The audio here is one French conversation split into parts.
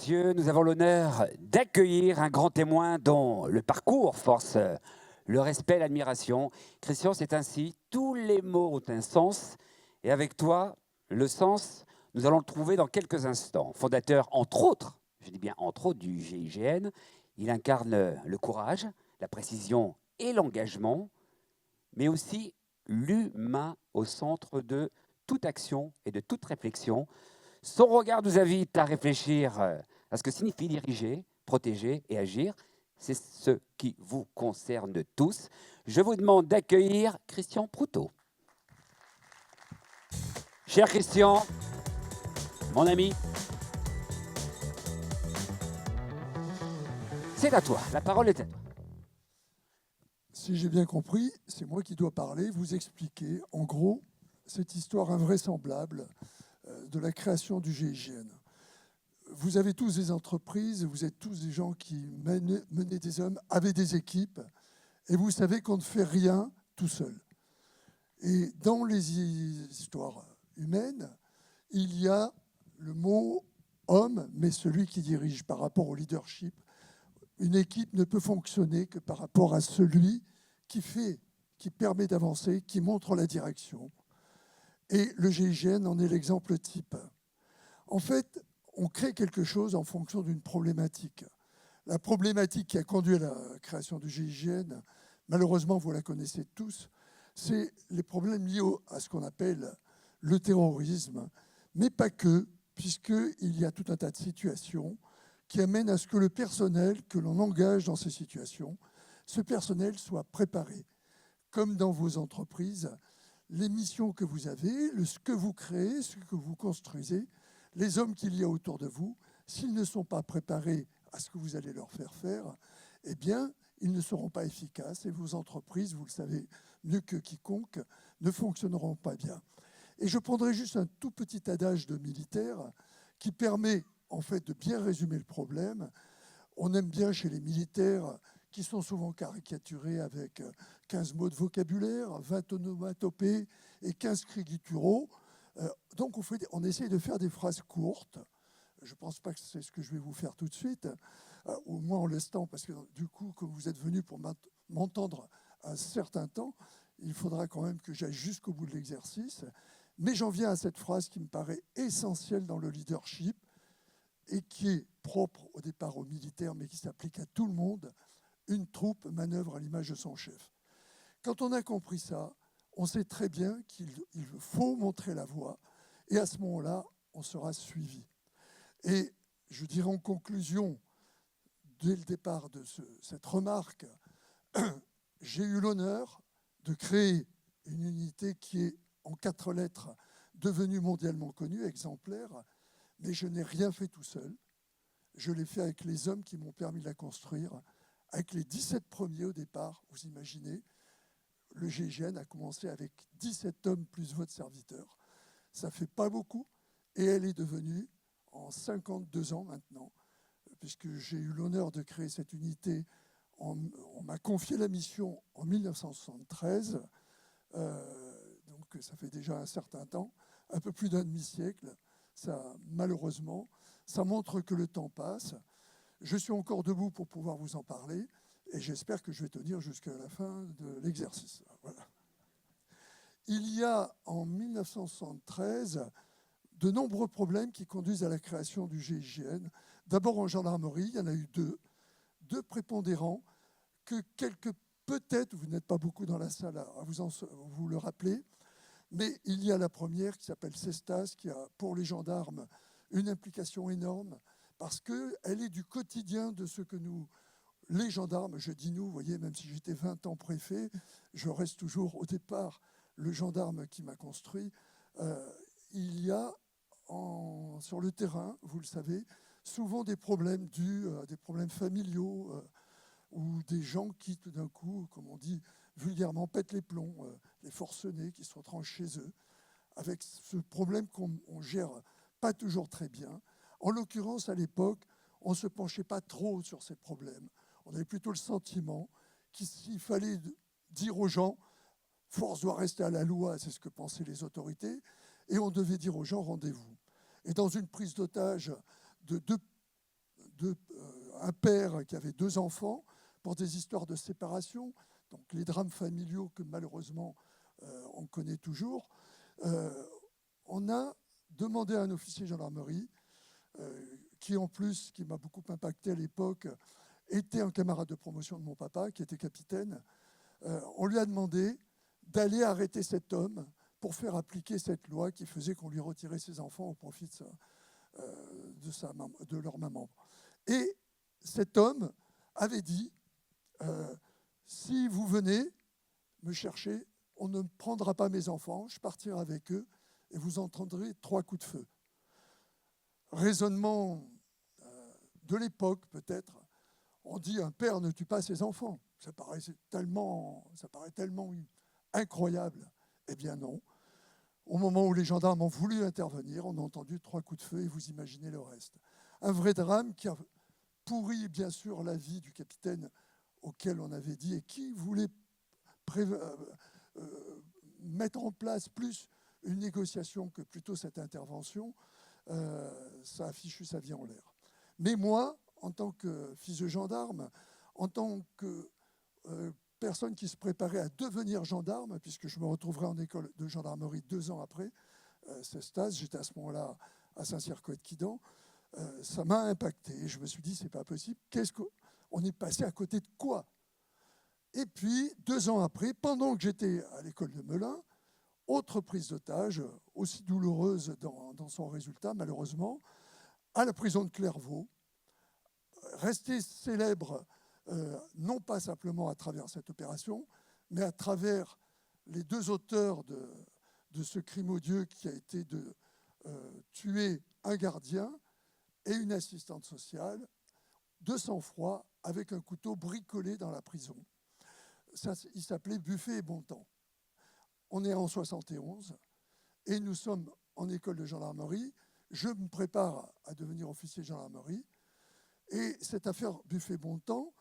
messieurs, nous avons l'honneur d'accueillir un grand témoin dont le parcours force le respect et l'admiration. Christian, c'est ainsi, tous les mots ont un sens. Et avec toi, le sens, nous allons le trouver dans quelques instants. Fondateur, entre autres, je dis bien entre autres, du GIGN, il incarne le courage, la précision et l'engagement, mais aussi l'humain au centre de toute action et de toute réflexion. Son regard nous invite à réfléchir à ce que signifie diriger, protéger et agir. C'est ce qui vous concerne tous. Je vous demande d'accueillir Christian Proutot. Cher Christian, mon ami, c'est à toi. La parole est à toi. Si j'ai bien compris, c'est moi qui dois parler, vous expliquer, en gros, cette histoire invraisemblable de la création du GIGN. Vous avez tous des entreprises, vous êtes tous des gens qui menaient des hommes, avaient des équipes, et vous savez qu'on ne fait rien tout seul. Et dans les histoires humaines, il y a le mot homme, mais celui qui dirige par rapport au leadership. Une équipe ne peut fonctionner que par rapport à celui qui fait, qui permet d'avancer, qui montre la direction. Et le GIGN en est l'exemple type. En fait, on crée quelque chose en fonction d'une problématique. La problématique qui a conduit à la création du GIGN, malheureusement, vous la connaissez tous, c'est les problèmes liés à ce qu'on appelle le terrorisme, mais pas que, puisqu'il y a tout un tas de situations qui amènent à ce que le personnel que l'on engage dans ces situations, ce personnel soit préparé. Comme dans vos entreprises, les missions que vous avez, ce que vous créez, ce que vous construisez, les hommes qu'il y a autour de vous, s'ils ne sont pas préparés à ce que vous allez leur faire faire, eh bien, ils ne seront pas efficaces et vos entreprises, vous le savez mieux que quiconque, ne fonctionneront pas bien. Et je prendrai juste un tout petit adage de militaire qui permet en fait de bien résumer le problème. On aime bien chez les militaires qui sont souvent caricaturés avec 15 mots de vocabulaire, 20 onomatopées et 15 cris gutturaux. Donc on essaye de faire des phrases courtes. Je ne pense pas que c'est ce que je vais vous faire tout de suite, au moins en l'instant, parce que du coup, comme vous êtes venus pour m'entendre un certain temps, il faudra quand même que j'aille jusqu'au bout de l'exercice. Mais j'en viens à cette phrase qui me paraît essentielle dans le leadership et qui est propre au départ aux militaires, mais qui s'applique à tout le monde. Une troupe manœuvre à l'image de son chef. Quand on a compris ça, on sait très bien qu'il faut montrer la voie, et à ce moment-là, on sera suivi. Et je dirais en conclusion, dès le départ de cette remarque, j'ai eu l'honneur de créer une unité qui est en 4 lettres devenue mondialement connue, exemplaire, mais je n'ai rien fait tout seul. Je l'ai fait avec les hommes qui m'ont permis de la construire, avec les 17 premiers au départ, vous imaginez. Le GIGN a commencé avec 17 hommes plus votre serviteur. Ça ne fait pas beaucoup, et elle est devenue, en 52 ans maintenant, puisque j'ai eu l'honneur de créer cette unité, on m'a confié la mission en 1973, donc ça fait déjà un certain temps, un peu plus d'un demi-siècle. Ça, malheureusement, ça montre que le temps passe. Je suis encore debout pour pouvoir vous en parler et j'espère que je vais tenir jusqu'à la fin de l'exercice. Voilà. Il y a en 1973 de nombreux problèmes qui conduisent à la création du GIGN. D'abord en gendarmerie, il y en a eu deux prépondérants que peut-être, vous n'êtes pas beaucoup dans la salle à vous le rappeler, mais il y a la première qui s'appelle CESTAS, qui a pour les gendarmes une implication énorme parce qu'elle est du quotidien de ce que nous, les gendarmes, je dis nous, vous voyez, même si j'étais 20 ans préfet, je reste toujours au départ le gendarme qui m'a construit. Il y a sur le terrain, vous le savez, souvent des problèmes dus à des problèmes familiaux ou des gens qui, tout d'un coup, comme on dit vulgairement, pètent les plombs, les forcenés qui se retranchent chez eux, avec ce problème qu'on ne gère pas toujours très bien. En l'occurrence, à l'époque, on ne se penchait pas trop sur ces problèmes. On avait plutôt le sentiment qu'il fallait dire aux gens « force doit rester à la loi », c'est ce que pensaient les autorités, et on devait dire aux gens « rendez-vous ». Et dans une prise d'otage de 2 un père qui avait 2 enfants pour des histoires de séparation, donc les drames familiaux que malheureusement on connaît toujours. On a demandé à un officier de gendarmerie, qui en plus, qui m'a beaucoup impacté à l'époque, était un camarade de promotion de mon papa, qui était capitaine. On lui a demandé d'aller arrêter cet homme pour faire appliquer cette loi qui faisait qu'on lui retirait ses enfants au profit de leur maman. Et cet homme avait dit, si vous venez me chercher, on ne prendra pas mes enfants, je partirai avec eux et vous entendrez 3 coups de feu. Raisonnement de l'époque peut-être, on dit un père ne tue pas ses enfants. Ça paraît tellement incroyable. Eh bien non. Au moment où les gendarmes ont voulu intervenir, on a entendu 3 coups de feu et vous imaginez le reste. Un vrai drame qui a pourri bien sûr la vie du capitaine auquel on avait dit et qui voulait mettre en place plus une négociation que plutôt cette intervention. Ça a fichu sa vie en l'air. Mais moi, en tant que fils de gendarme, en tant que personne qui se préparait à devenir gendarme, puisque je me retrouverai en école de gendarmerie 2 ans après ce stage, j'étais à ce moment-là à Saint-Cyr-Coët-Quidan, ça m'a impacté. Je me suis dit, c'est pas possible. On est passé à côté de quoi? Et puis, 2 ans après, pendant que j'étais à l'école de Melun, autre prise d'otage, aussi douloureuse dans son résultat, malheureusement, à la prison de Clairvaux, resté célèbre, non pas simplement à travers cette opération, mais à travers les 2 auteurs de ce crime odieux qui a été de tuer un gardien et une assistante sociale, de sang-froid, avec un couteau bricolé dans la prison. Ça, il s'appelait Buffet et Bontemps. On est en 71 et nous sommes en école de gendarmerie. Je me prépare à devenir officier de gendarmerie. Et cette affaire Buffet-Bontemps,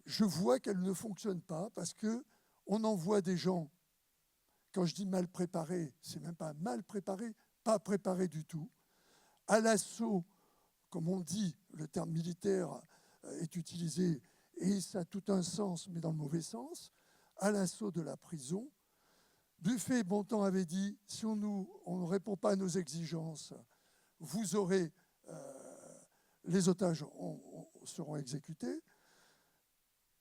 je vois qu'elle ne fonctionne pas parce qu'on envoie des gens, quand je dis mal préparés, c'est même pas mal préparés, pas préparés du tout, à l'assaut, comme on dit, le terme militaire est utilisé, et ça a tout un sens, mais dans le mauvais sens, à l'assaut de la prison. Buffet et Bontemps avait dit, si on ne répond pas à nos exigences, vous aurez, les otages seront exécutés.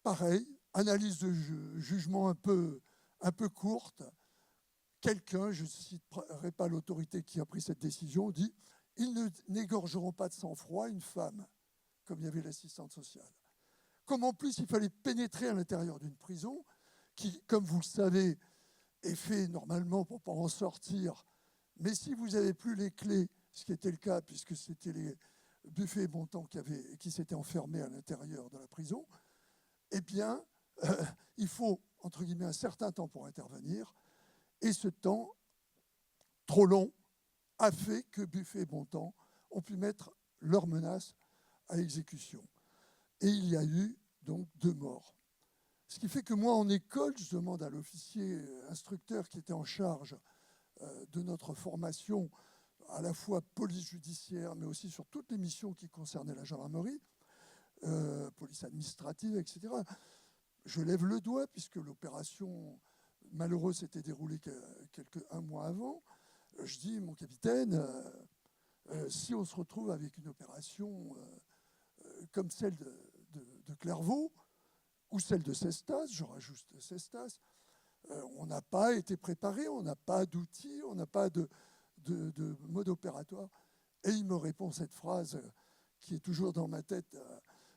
Pareil, analyse de jugement un peu courte. Quelqu'un, je ne citerai pas l'autorité qui a pris cette décision, dit « Ils n'égorgeront pas de sang-froid une femme », comme il y avait l'assistante sociale. Comme en plus il fallait pénétrer à l'intérieur d'une prison, qui, comme vous le savez, est fait normalement pour ne pas en sortir. Mais si vous n'avez plus les clés, ce qui était le cas, puisque c'était les Buffet et Bontemps qui s'étaient enfermés à l'intérieur de la prison, eh bien, il faut, entre guillemets, un certain temps pour intervenir. Et ce temps, trop long, a fait que Buffet et Bontemps ont pu mettre leurs menaces à exécution. Et il y a eu donc 2 morts. Ce qui fait que moi, en école, je demande à l'officier instructeur qui était en charge de notre formation, à la fois police judiciaire, mais aussi sur toutes les missions qui concernaient la gendarmerie, police administrative, etc. Je lève le doigt, puisque l'opération malheureuse s'était déroulée un mois avant. Je dis, mon capitaine, si on se retrouve avec une opération comme celle de Clairvaux, ou celle de Cestas, je rajoute Cestas, on n'a pas été préparé, on n'a pas d'outils, on n'a pas de mode opératoire. Et il me répond cette phrase qui est toujours dans ma tête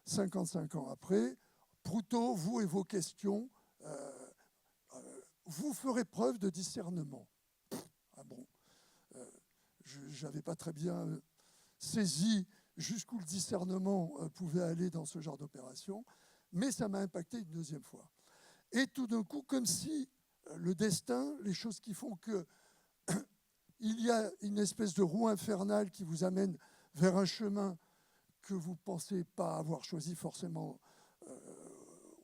55 ans après. Proutot, vous et vos questions, vous ferez preuve de discernement. Ah bon, je n'avais pas très bien saisi jusqu'où le discernement pouvait aller dans ce genre d'opération, mais ça m'a impacté une 2e fois. Et tout d'un coup, comme si le destin, les choses qui font que il y a une espèce de roue infernale qui vous amène vers un chemin que vous ne pensez pas avoir choisi forcément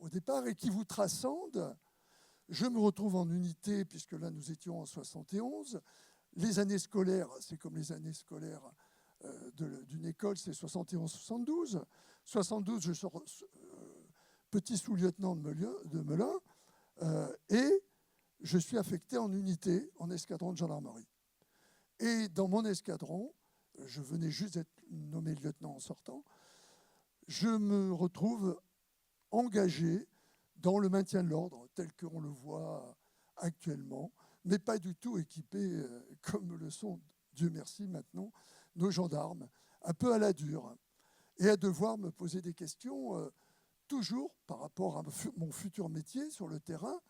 au départ et qui vous transcende. Je me retrouve en unité, puisque là nous étions en 71. Les années scolaires, c'est comme les années scolaires d'une école, c'est 71-72. 72, je sors petit sous-lieutenant de Melun, et je suis affecté en unité, en escadron de gendarmerie. Et dans mon escadron, je venais juste d'être nommé lieutenant en sortant, je me retrouve engagé dans le maintien de l'ordre, tel qu'on le voit actuellement, mais pas du tout équipé comme le sont, Dieu merci maintenant, nos gendarmes, un peu à la dure, et à devoir me poser des questions toujours par rapport à mon futur métier sur le terrain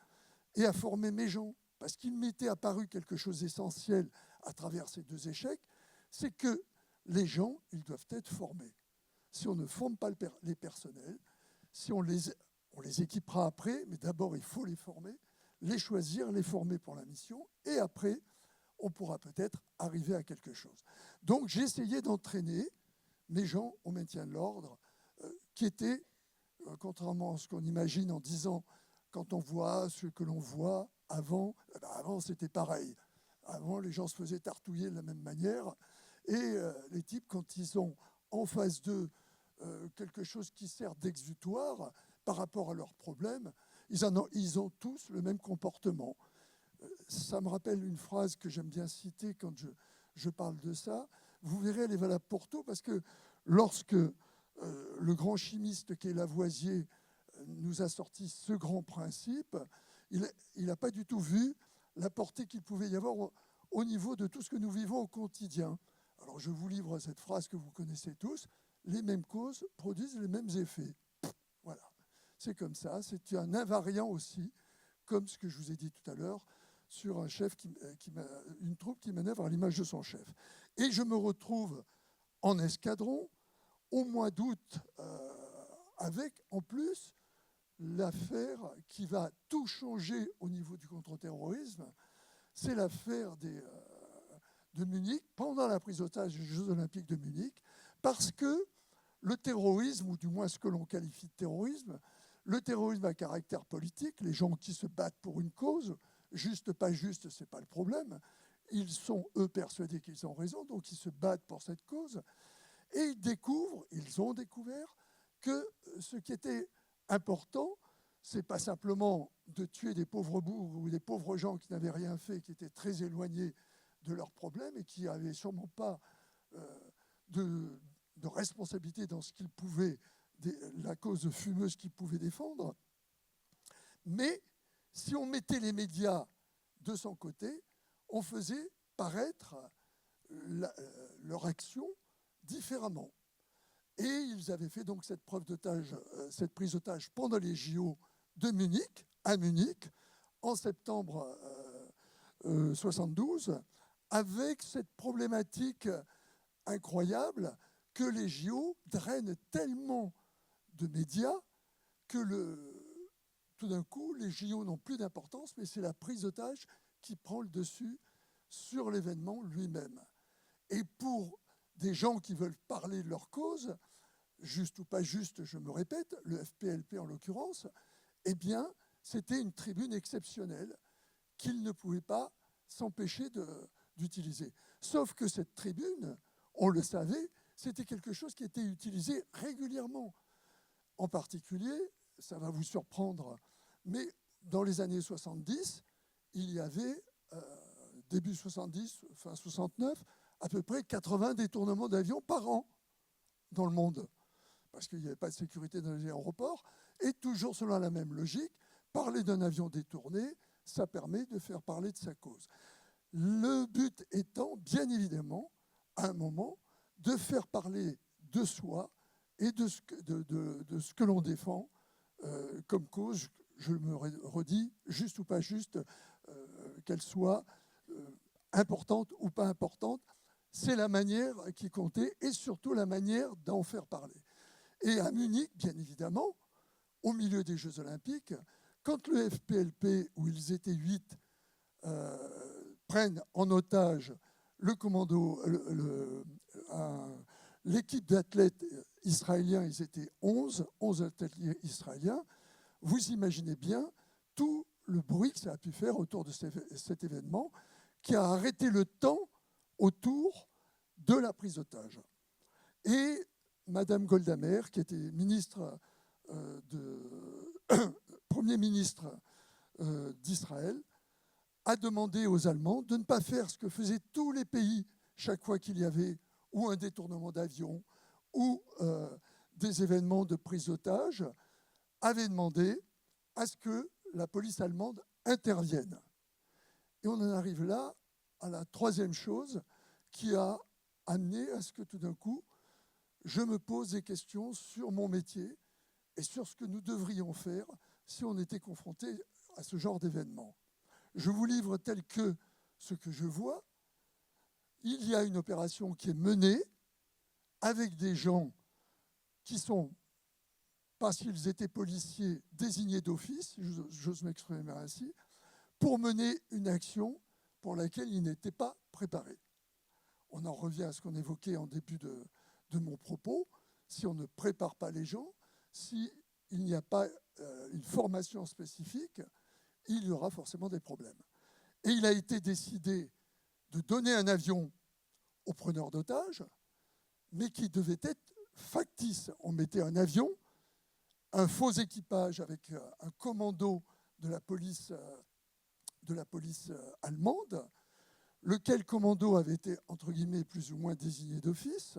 et à former mes gens. Parce qu'il m'était apparu quelque chose d'essentiel à travers ces 2 échecs, c'est que les gens, ils doivent être formés. Si on ne forme pas les personnels, si on les équipera après, mais d'abord il faut les former, les choisir, les former pour la mission, et après, on pourra peut-être arriver à quelque chose. Donc j'ai essayé d'entraîner mes gens au maintien de l'ordre, qui était, contrairement à ce qu'on imagine en disant, quand on voit ce que l'on voit avant, avant c'était pareil. Avant, les gens se faisaient tartouiller de la même manière, et les types, quand ils ont en face d'eux quelque chose qui sert d'exutoire par rapport à leurs problèmes, ils ont tous le même comportement. Ça me rappelle une phrase que j'aime bien citer quand je parle de ça. Vous verrez, elle est valable pour tout, parce que lorsque le grand chimiste qui est Lavoisier nous a sorti ce grand principe, il n'a pas du tout vu la portée qu'il pouvait y avoir au niveau de tout ce que nous vivons au quotidien. Alors je vous livre cette phrase que vous connaissez tous, les mêmes causes produisent les mêmes effets. Voilà, c'est comme ça, c'est un invariant aussi, comme ce que je vous ai dit tout à l'heure, sur un chef une troupe qui manœuvre à l'image de son chef. Et je me retrouve en escadron au mois d'août, avec en plus l'affaire qui va tout changer au niveau du contre-terrorisme, c'est l'affaire de Munich, pendant la prise d'otage des Jeux Olympiques de Munich, parce que le terrorisme, ou du moins ce que l'on qualifie de terrorisme, le terrorisme à caractère politique, les gens qui se battent pour une cause, juste, pas juste, ce n'est pas le problème, ils sont, eux, persuadés qu'ils ont raison, donc ils se battent pour cette cause, et ils ont découvert que ce qui était important, c'est pas simplement de tuer des pauvres bourgs ou des pauvres gens qui n'avaient rien fait, qui étaient très éloignés de leurs problèmes et qui n'avaient sûrement pas de responsabilité dans ce qu'ils pouvaient, la cause fumeuse qu'ils pouvaient défendre. Mais si on mettait les médias de son côté, on faisait paraître leur action différemment. Et ils avaient fait donc cette prise d'otage pendant les JO de Munich, à Munich, en septembre 72, avec cette problématique incroyable que les JO drainent tellement de médias que tout d'un coup, les JO n'ont plus d'importance, mais c'est la prise d'otage qui prend le dessus sur l'événement lui-même. Et pour des gens qui veulent parler de leur cause, juste ou pas juste, je me répète, le FPLP en l'occurrence, eh bien, c'était une tribune exceptionnelle qu'ils ne pouvaient pas s'empêcher d'utiliser. Sauf que cette tribune, on le savait, c'était quelque chose qui était utilisé régulièrement. En particulier, ça va vous surprendre, mais dans les années 70, il y avait, début 70, fin 69, à peu près 80 détournements d'avions par an dans le monde, parce qu'il n'y avait pas de sécurité dans les aéroports. Et toujours selon la même logique, parler d'un avion détourné, ça permet de faire parler de sa cause. Le but étant, bien évidemment, à un moment, de faire parler de soi et de ce que l'on défend comme cause, je me redis, juste ou pas juste, qu'elle soit importante ou pas importante, c'est la manière qui comptait et surtout la manière d'en faire parler. Et à Munich, bien évidemment, au milieu des Jeux Olympiques, quand le FPLP, où ils étaient 8, prennent en otage le commando, l'équipe d'athlètes israéliens, ils étaient 11 athlètes israéliens, vous imaginez bien tout le bruit que ça a pu faire autour de cet événement, qui a arrêté le temps autour de la prise d'otage. Et Madame Golda Meir, qui était ministre Premier ministre d'Israël, a demandé aux Allemands de ne pas faire ce que faisaient tous les pays chaque fois qu'il y avait ou un détournement d'avion ou des événements de prise d'otage, avait demandé à ce que la police allemande intervienne. Et on en arrive là à la troisième chose qui a amené à ce que tout d'un coup, je me pose des questions sur mon métier et sur ce que nous devrions faire si on était confronté à ce genre d'événement. Je vous livre tel que ce que je vois. Il y a une opération qui est menée avec des gens qui sont, parce qu'ils étaient policiers, désignés d'office, j'ose m'exprimer ainsi, pour mener une action pour laquelle ils n'étaient pas préparés. On en revient à ce qu'on évoquait en début de mon propos. Si on ne prépare pas les gens, s'il n'y a pas une formation spécifique, il y aura forcément des problèmes. Et il a été décidé de donner un avion aux preneurs d'otages, mais qui devait être factice. On mettait un avion, un faux équipage avec un commando de la police allemande, lequel commando avait été, entre guillemets, plus ou moins désigné d'office.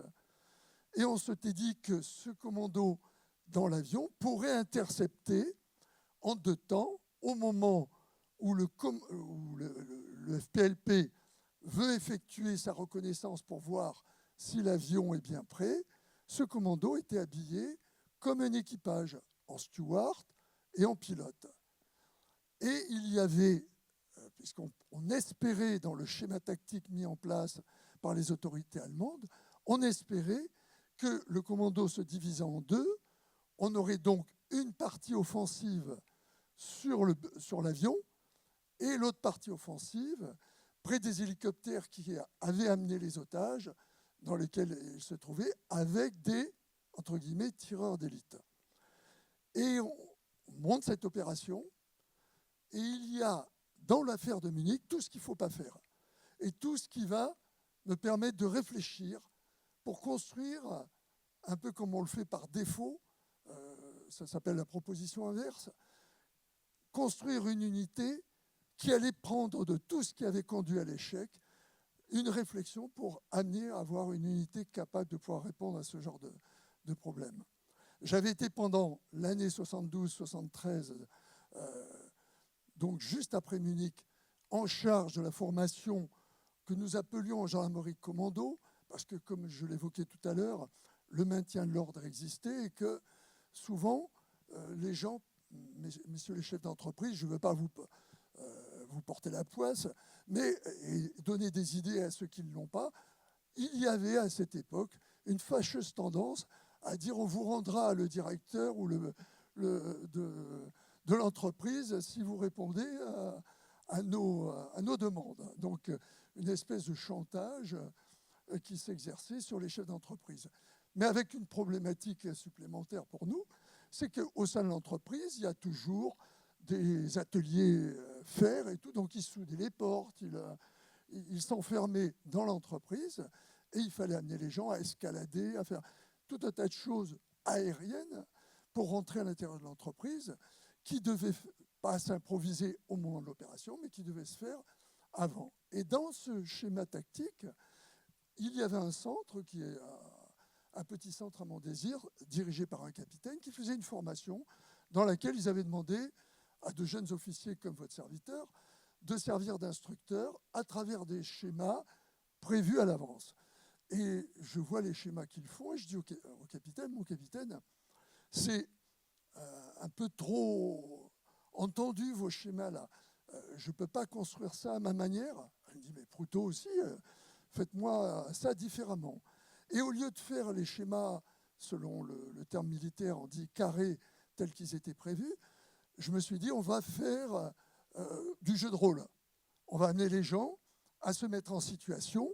Et on s'était dit que ce commando dans l'avion pourrait intercepter en deux temps, au moment où le FPLP veut effectuer sa reconnaissance pour voir si l'avion est bien prêt, ce commando était habillé comme un équipage, en steward et en pilote. Et il y avait, puisqu'on espérait dans le schéma tactique mis en place par les autorités allemandes, on espérait que le commando se divisait en deux. On aurait donc une partie offensive sur l'avion et l'autre partie offensive près des hélicoptères qui avaient amené les otages, dans lesquels ils se trouvaient, avec des, entre guillemets, tireurs d'élite. Et on monte cette opération, et il y a dans l'affaire de Munich tout ce qu'il ne faut pas faire, et tout ce qui va me permettre de réfléchir pour construire, un peu comme on le fait par défaut, ça s'appelle la proposition inverse, construire une unité qui allait prendre de tout ce qui avait conduit à l'échec une réflexion pour amener à avoir une unité capable de pouvoir répondre à ce genre de problème. J'avais été pendant l'année 72-73, donc juste après Munich, en charge de la formation que nous appelions en gendarmerie commando, parce que, comme je l'évoquais tout à l'heure, le maintien de l'ordre existait et que souvent, les gens, messieurs les chefs d'entreprise, je ne veux pas vous porter la poisse, mais donner des idées à ceux qui ne l'ont pas, il y avait à cette époque une fâcheuse tendance à dire on vous rendra le directeur ou de l'entreprise si vous répondez à nos demandes. Donc une espèce de chantage qui s'exerçait sur les chefs d'entreprise. Mais avec une problématique supplémentaire pour nous, c'est qu'au sein de l'entreprise, il y a toujours des ateliers faire et tout, donc ils soudaient les portes, ils s'enfermaient dans l'entreprise et il fallait amener les gens à escalader, à faire tout un tas de choses aériennes pour rentrer à l'intérieur de l'entreprise qui ne devaient pas s'improviser au moment de l'opération, mais qui devaient se faire avant. Et dans ce schéma tactique, il y avait un centre qui est un petit centre à Montdésir, dirigé par un capitaine, qui faisait une formation dans laquelle ils avaient demandé à de jeunes officiers comme votre serviteur de servir d'instructeurs à travers des schémas prévus à l'avance. Et je vois les schémas qu'ils font et je dis au capitaine, mon capitaine, c'est un peu trop entendu vos schémas-là. Je ne peux pas construire ça à ma manière. Elle me dit, mais Proutot aussi, faites-moi ça différemment. Et au lieu de faire les schémas, selon le terme militaire, on dit carrés tels qu'ils étaient prévus, je me suis dit, on va faire du jeu de rôle. On va amener les gens à se mettre en situation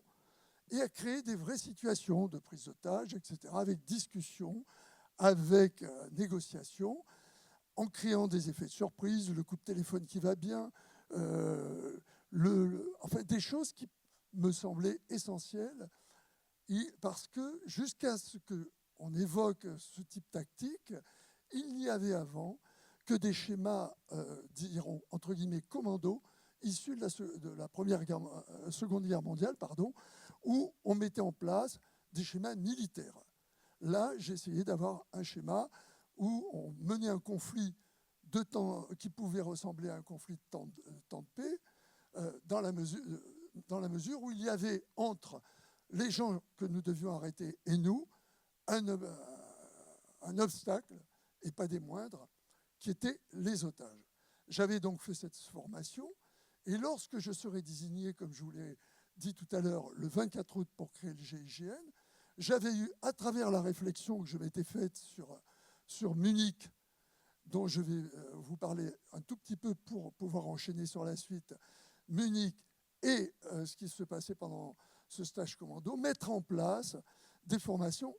et à créer des vraies situations de prise d'otage, etc., avec discussion, avec négociation, en créant des effets de surprise, le coup de téléphone qui va bien, enfin des choses qui me semblaient essentielles parce que jusqu'à ce qu'on évoque ce type tactique, il n'y avait avant que des schémas, diront, entre guillemets, commando, issus de la Seconde Guerre mondiale, où on mettait en place des schémas militaires. Là, j'ai essayé d'avoir un schéma où on menait un conflit de temps qui pouvait ressembler à un conflit de temps de paix, dans la mesure où il y avait entre les gens que nous devions arrêter et nous un obstacle, et pas des moindres, qui étaient les otages. J'avais donc fait cette formation, et lorsque je serai désigné, comme je vous l'ai dit tout à l'heure, le 24 août pour créer le GIGN, j'avais eu, à travers la réflexion que je m'étais faite sur Munich, dont je vais vous parler un tout petit peu pour pouvoir enchaîner sur la suite, Munich et ce qui se passait pendant ce stage commando, mettre en place des formations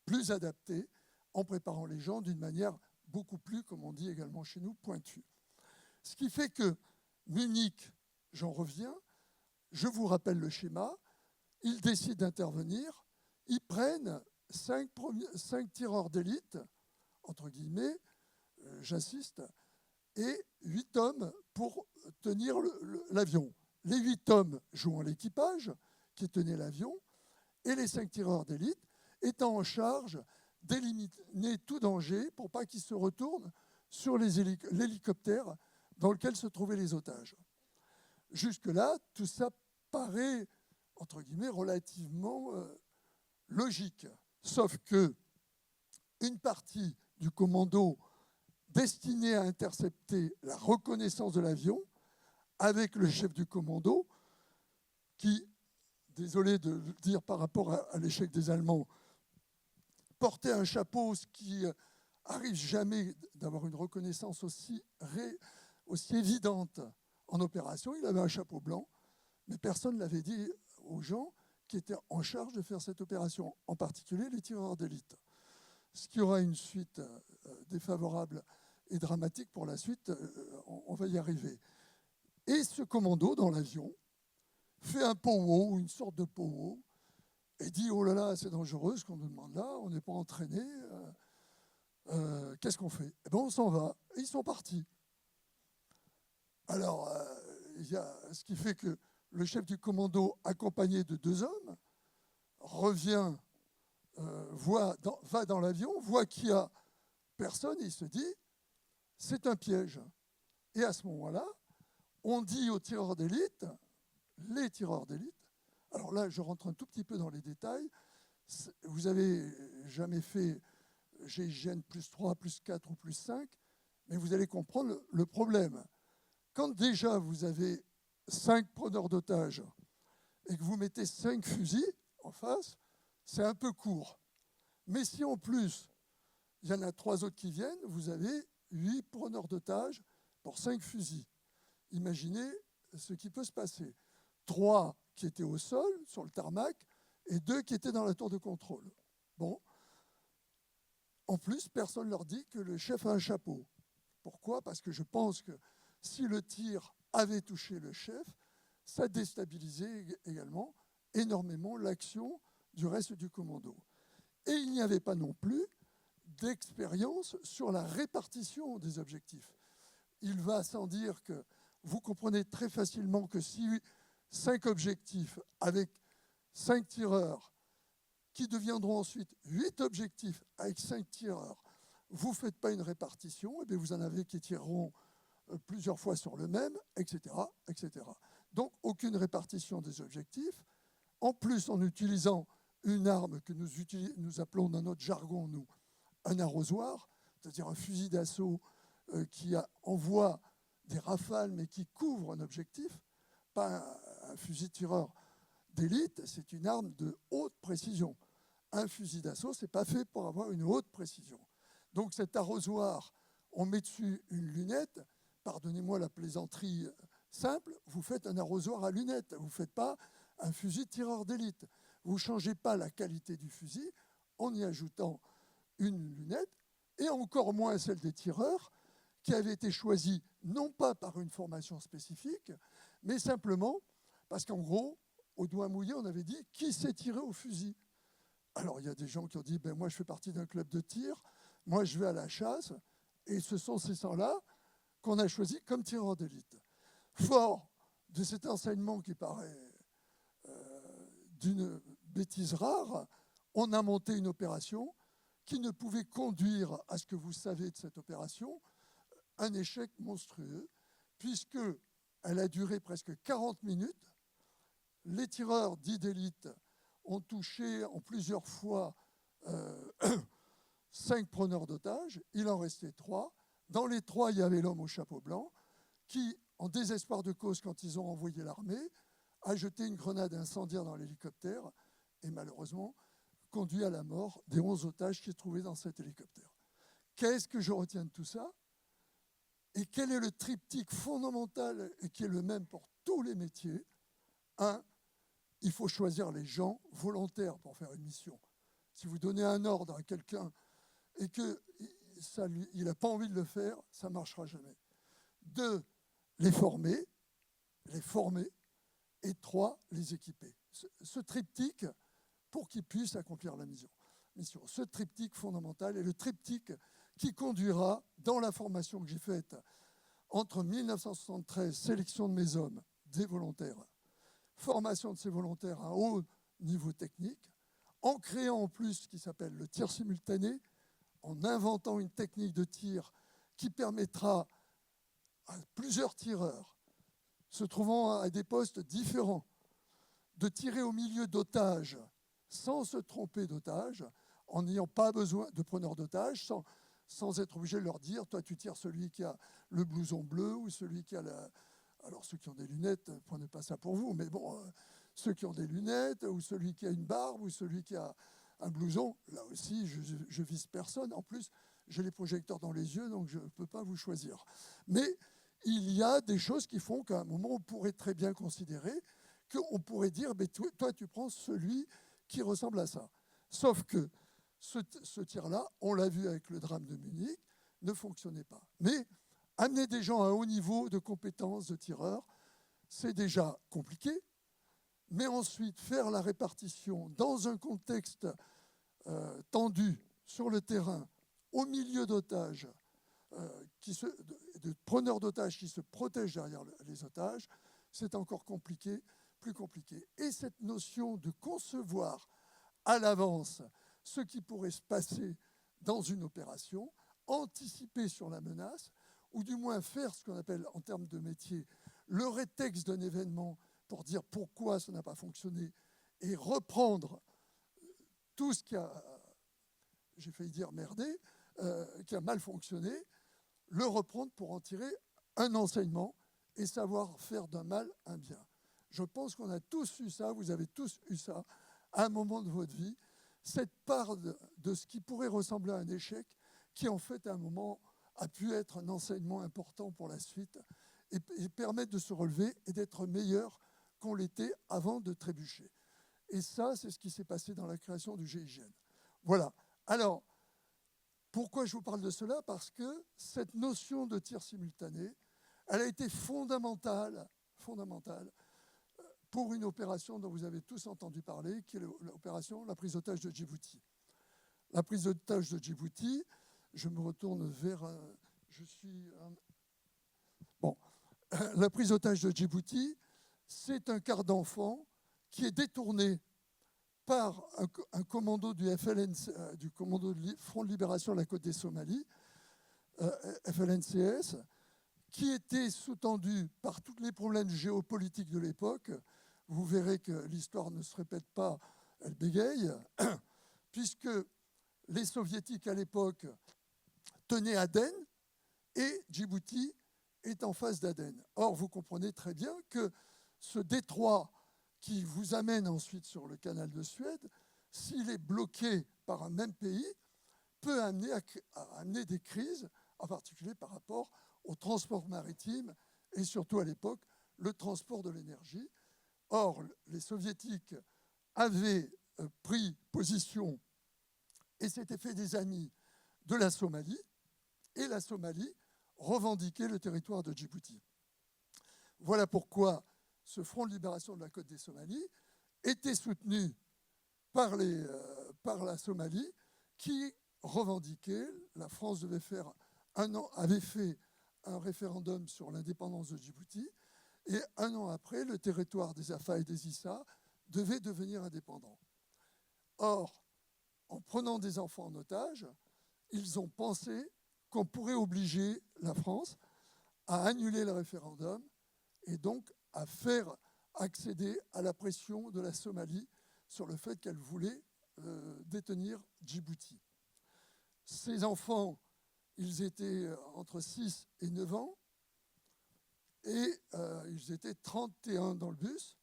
plus adaptées en préparant les gens d'une manière beaucoup plus, comme on dit également chez nous, pointue. Ce qui fait que Munich, j'en reviens, je vous rappelle le schéma, ils décident d'intervenir, ils prennent 5 tireurs d'élite, entre guillemets, j'insiste, et 8 hommes pour tenir l'avion. Les 8 hommes jouant l'équipage qui tenait l'avion et les 5 tireurs d'élite étant en charge d'éliminer tout danger pour pas qu'ils se retournent sur l'hélicoptère dans lequel se trouvaient les otages. Jusque-là, tout ça paraît, entre guillemets, relativement logique. Sauf que une partie du commando destinée à intercepter la reconnaissance de l'avion, avec le chef du commando, qui, désolé de le dire par rapport à l'échec des Allemands, portait un chapeau, ce qui arrive jamais d'avoir une reconnaissance aussi évidente en opération. Il avait un chapeau blanc, mais personne ne l'avait dit aux gens qui étaient en charge de faire cette opération, en particulier les tireurs d'élite. Ce qui aura une suite défavorable et dramatique pour la suite, on va y arriver. Et ce commando, dans l'avion, fait un pow-wow, une sorte de pow-wow, et dit « Oh là là, c'est dangereux ce qu'on nous demande là, on n'est pas entraîné, qu'est-ce qu'on fait ?» Eh bien, on s'en va, et ils sont partis. Alors, ce qui fait que le chef du commando, accompagné de 2 hommes, revient, va dans l'avion, voit qu'il n'y a personne, et il se dit « C'est un piège ». Et à ce moment-là, on dit aux tireurs d'élite, les tireurs d'élite, alors là, je rentre un tout petit peu dans les détails, vous avez jamais fait GIGN +3, +4 ou +5, mais vous allez comprendre le problème. Quand déjà vous avez 5 preneurs d'otages et que vous mettez 5 fusils en face, c'est un peu court. Mais si en plus, il y en a 3 autres qui viennent, vous avez 8 preneurs d'otages pour 5 fusils. Imaginez ce qui peut se passer. 3 qui étaient au sol, sur le tarmac, et 2 qui étaient dans la tour de contrôle. Bon. En plus, personne ne leur dit que le chef a un chapeau. Pourquoi ? Parce que je pense que si le tir avait touché le chef, ça déstabilisait également énormément l'action du reste du commando. Et il n'y avait pas non plus d'expérience sur la répartition des objectifs. Il va sans dire que vous comprenez très facilement que si 5 objectifs avec 5 tireurs qui deviendront ensuite 8 objectifs avec 5 tireurs, vous ne faites pas une répartition, et bien vous en avez qui tireront plusieurs fois sur le même, etc., etc. Donc, aucune répartition des objectifs. En plus, en utilisant une arme que nous appelons dans notre jargon, nous, un arrosoir, c'est-à-dire un fusil d'assaut qui envoie des rafales, mais qui couvre un objectif, pas un fusil tireur d'élite, c'est une arme de haute précision. Un fusil d'assaut, ce n'est pas fait pour avoir une haute précision. Donc cet arrosoir, on met dessus une lunette, pardonnez-moi la plaisanterie simple, vous faites un arrosoir à lunettes, vous ne faites pas un fusil tireur d'élite. Vous ne changez pas la qualité du fusil en y ajoutant une lunette, et encore moins celle des tireurs, qui avait été choisie non pas par une formation spécifique, mais simplement parce qu'en gros, au doigt mouillé, on avait dit qui sait tirer au fusil. Alors, il y a des gens qui ont dit, ben, moi, je fais partie d'un club de tir, moi, je vais à la chasse, et ce sont ces gens-là qu'on a choisis comme tireurs d'élite. Fort de cet enseignement qui paraît d'une bêtise rare, on a monté une opération qui ne pouvait conduire à ce que vous savez de cette opération, un échec monstrueux, puisqu'elle a duré presque 40 minutes. Les tireurs dits d'élite ont touché en plusieurs fois 5 preneurs d'otages, il en restait 3. Dans les 3, il y avait l'homme au chapeau blanc qui, en désespoir de cause, quand ils ont envoyé l'armée, a jeté une grenade incendiaire dans l'hélicoptère et malheureusement conduit à la mort des 11 otages qui se trouvaient dans cet hélicoptère. Qu'est-ce que je retiens de tout ça? Et quel est le triptyque fondamental et qui est le même pour tous les métiers? 1, il faut choisir les gens volontaires pour faire une mission. Si vous donnez un ordre à quelqu'un et qu'il n'a pas envie de le faire, ça ne marchera jamais. 2, les former. Et 3, les équiper. Ce triptyque, pour qu'ils puissent accomplir la mission. Ce triptyque fondamental est le triptyque qui conduira dans la formation que j'ai faite entre 1973, sélection de mes hommes, des volontaires, formation de ces volontaires à un haut niveau technique, en créant en plus ce qui s'appelle le tir simultané, en inventant une technique de tir qui permettra à plusieurs tireurs, se trouvant à des postes différents, de tirer au milieu d'otages sans se tromper d'otages, en n'ayant pas besoin de preneurs d'otages, sans être obligé de leur dire, toi tu tires celui qui a le blouson bleu ou celui qui a la... Alors ceux qui ont des lunettes, prenez pas ça pour vous, mais bon, ceux qui ont des lunettes, ou celui qui a une barbe, ou celui qui a un blouson, là aussi je vise personne. En plus, j'ai les projecteurs dans les yeux, donc je ne peux pas vous choisir. Mais il y a des choses qui font qu'à un moment, on pourrait très bien considérer qu'on pourrait dire, mais toi tu prends celui qui ressemble à ça. Sauf que ce tir-là, on l'a vu avec le drame de Munich, ne fonctionnait pas. Mais amener des gens à un haut niveau de compétences de tireurs, c'est déjà compliqué. Mais ensuite, faire la répartition dans un contexte tendu sur le terrain, au milieu d'otages, de preneurs d'otages qui se protègent derrière les otages, c'est encore compliqué, plus compliqué. Et cette notion de concevoir à l'avance ce qui pourrait se passer dans une opération, anticiper sur la menace, ou du moins faire ce qu'on appelle en termes de métier le rétexte d'un événement pour dire pourquoi ça n'a pas fonctionné et reprendre tout ce qui a, j'ai failli dire merdé, qui a mal fonctionné, le reprendre pour en tirer un enseignement et savoir faire d'un mal un bien. Je pense qu'on a tous eu ça, vous avez tous eu ça, à un moment de votre vie, cette part de ce qui pourrait ressembler à un échec, qui en fait à un moment a pu être un enseignement important pour la suite et permettre de se relever et d'être meilleur qu'on l'était avant de trébucher. Et ça, c'est ce qui s'est passé dans la création du GIGN. Voilà. Alors, pourquoi je vous parle de cela? Parce que cette notion de tir simultané, elle a été fondamentale pour une opération dont vous avez tous entendu parler, qui est l'opération La prise d'otage de Djibouti. La prise d'otage de Djibouti, je me retourne vers... Bon, la prise d'otage de Djibouti, c'est un quart d'enfant qui est détourné par un commando du FLNC, du commando de Front de Libération de la Côte des Somalies, FLNCS, qui était sous-tendu par tous les problèmes géopolitiques de l'époque. Vous verrez que l'histoire ne se répète pas, elle bégaye, puisque les Soviétiques à l'époque tenaient Aden et Djibouti est en face d'Aden. Or, vous comprenez très bien que ce détroit qui vous amène ensuite sur le canal de Suède, s'il est bloqué par un même pays, peut amener à amener des crises, en particulier par rapport au transport maritime et surtout à l'époque, le transport de l'énergie. Or, les Soviétiques avaient pris position et s'étaient fait des amis de la Somalie, et la Somalie revendiquait le territoire de Djibouti. Voilà pourquoi ce Front de libération de la Côte des Somalies était soutenu par par la Somalie qui revendiquait, la France avait fait un référendum sur l'indépendance de Djibouti, et un an après, le territoire des Afar et des Issa devait devenir indépendant. Or, en prenant des enfants en otage, ils ont pensé qu'on pourrait obliger la France à annuler le référendum et donc à faire accéder à la pression de la Somalie sur le fait qu'elle voulait détenir Djibouti. Ces enfants, ils étaient entre 6 et 9 ans et ils étaient 31 dans le bus.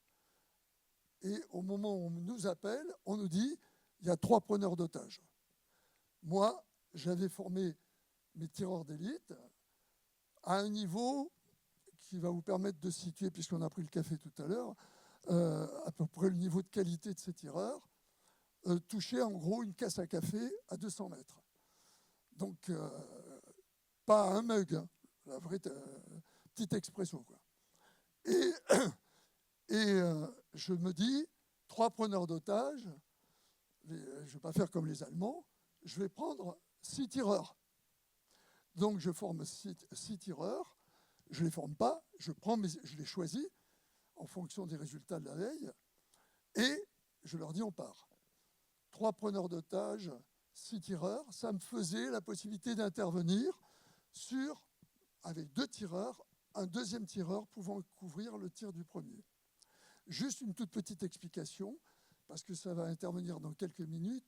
Et au moment où on nous appelle, on nous dit il y a 3 preneurs d'otages. Moi, j'avais formé mes tireurs d'élite à un niveau qui va vous permettre de situer, puisqu'on a pris le café tout à l'heure, à peu près le niveau de qualité de ces tireurs, toucher en gros une casse à café à 200 mètres. Donc, pas un mug, hein, la vraie petite expresso, quoi. Et je me dis, 3 preneurs d'otages, je ne vais pas faire comme les Allemands, je vais prendre 6 tireurs. Donc je forme 6 tireurs, je ne les forme pas, je les choisis en fonction des résultats de la veille, et je leur dis on part. 3 preneurs d'otages, 6 tireurs, ça me faisait la possibilité d'intervenir avec 2 tireurs, un deuxième tireur pouvant couvrir le tir du premier. Juste une toute petite explication, parce que ça va intervenir dans quelques minutes,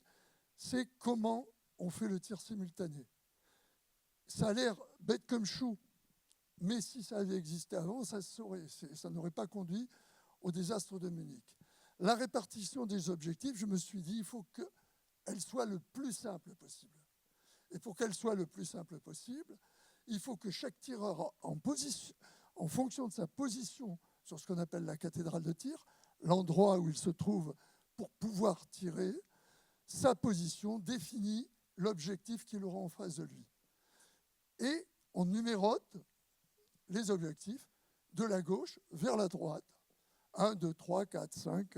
c'est comment on fait le tir simultané. Ça a l'air bête comme chou, mais si ça avait existé avant, ça n'aurait pas conduit au désastre de Munich. La répartition des objectifs, je me suis dit, il faut qu'elle soit le plus simple possible. Et pour qu'elle soit le plus simple possible, il faut que chaque tireur, en fonction de sa position sur ce qu'on appelle la cathédrale de tir, l'endroit où il se trouve pour pouvoir tirer, sa position définit l'objectif qu'il aura en face de lui. Et on numérote les objectifs de la gauche vers la droite. 1, 2, 3, 4, 5,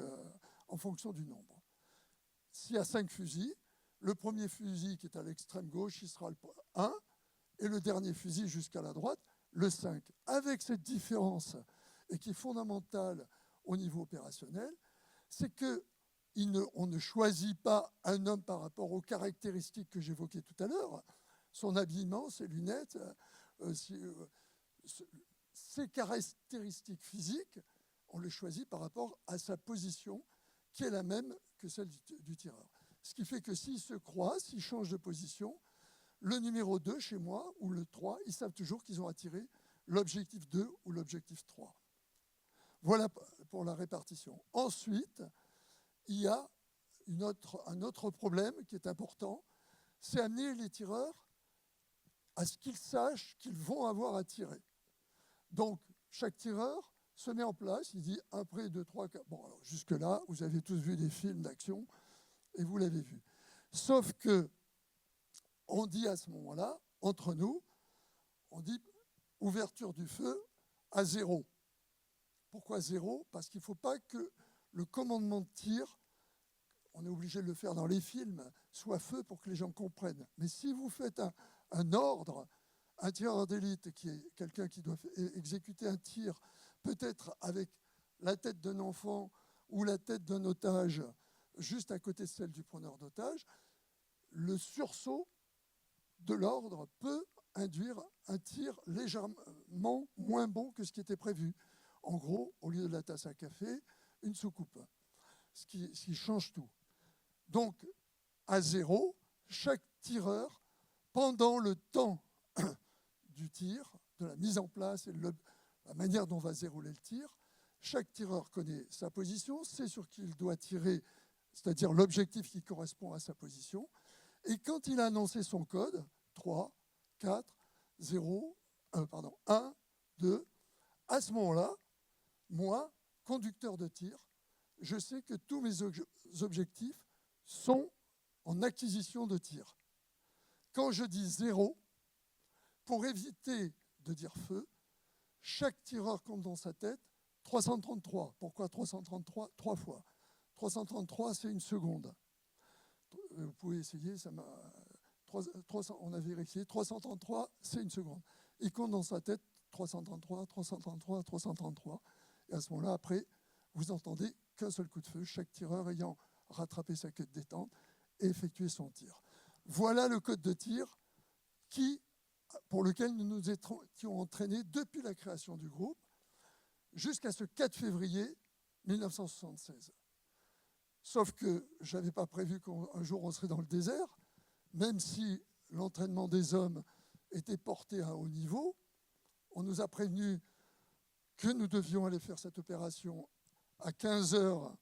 en fonction du nombre. S'il y a 5 fusils, le premier fusil qui est à l'extrême gauche, il sera le 1, et le dernier fusil jusqu'à la droite, le 5. Avec cette différence, et qui est fondamentale au niveau opérationnel, c'est qu'on ne choisit pas un homme par rapport aux caractéristiques que j'évoquais tout à l'heure, son habillement, ses lunettes, ses caractéristiques physiques, on les choisit par rapport à sa position, qui est la même que celle du tireur. Ce qui fait que s'ils se croisent, s'ils changent de position, le numéro 2 chez moi, ou le 3, ils savent toujours qu'ils ont attiré l'objectif 2 ou l'objectif 3. Voilà pour la répartition. Ensuite, il y a un autre problème qui est important, c'est amener les tireurs à ce qu'ils sachent qu'ils vont avoir à tirer. Donc, chaque tireur se met en place, il dit 1 près, 2, 3, 4. Bon, alors jusque-là, vous avez tous vu des films d'action et vous l'avez vu. Sauf que on dit à ce moment-là, entre nous, on dit ouverture du feu à 0. Pourquoi 0 ? Parce qu'il ne faut pas que le commandement de tir, on est obligé de le faire dans les films, soit feu pour que les gens comprennent. Mais si vous faites un ordre, un tireur d'élite qui est quelqu'un qui doit exécuter un tir, peut-être avec la tête d'un enfant ou la tête d'un otage juste à côté de celle du preneur d'otage, le sursaut de l'ordre peut induire un tir légèrement moins bon que ce qui était prévu. En gros, au lieu de la tasse à café, une soucoupe, ce qui change tout. Donc, à 0, chaque tireur, pendant le temps du tir, de la mise en place et la manière dont va se dérouler le tir, chaque tireur connaît sa position, sait sur qui il doit tirer, c'est-à-dire l'objectif qui correspond à sa position. Et quand il a annoncé son code, 3, 4, 0, 1, 2, à ce moment-là, moi, conducteur de tir, je sais que tous mes objectifs sont en acquisition de tir. Quand je dis 0, pour éviter de dire feu, chaque tireur compte dans sa tête 333. Pourquoi 333 ? 3 fois. 333, c'est une seconde. vous pouvez essayer, on a vérifié, 333, c'est une seconde. Il compte dans sa tête 333, 333, 333. Et à ce moment-là, après, vous entendez qu'un seul coup de feu, chaque tireur ayant rattrapé sa queue de détente et effectué son tir. Voilà le code de tir pour lequel nous nous étions entraînés depuis la création du groupe jusqu'à ce 4 février 1976. Sauf que je n'avais pas prévu qu'un jour on serait dans le désert, même si l'entraînement des hommes était porté à un haut niveau. On nous a prévenu que nous devions aller faire cette opération à 15 heures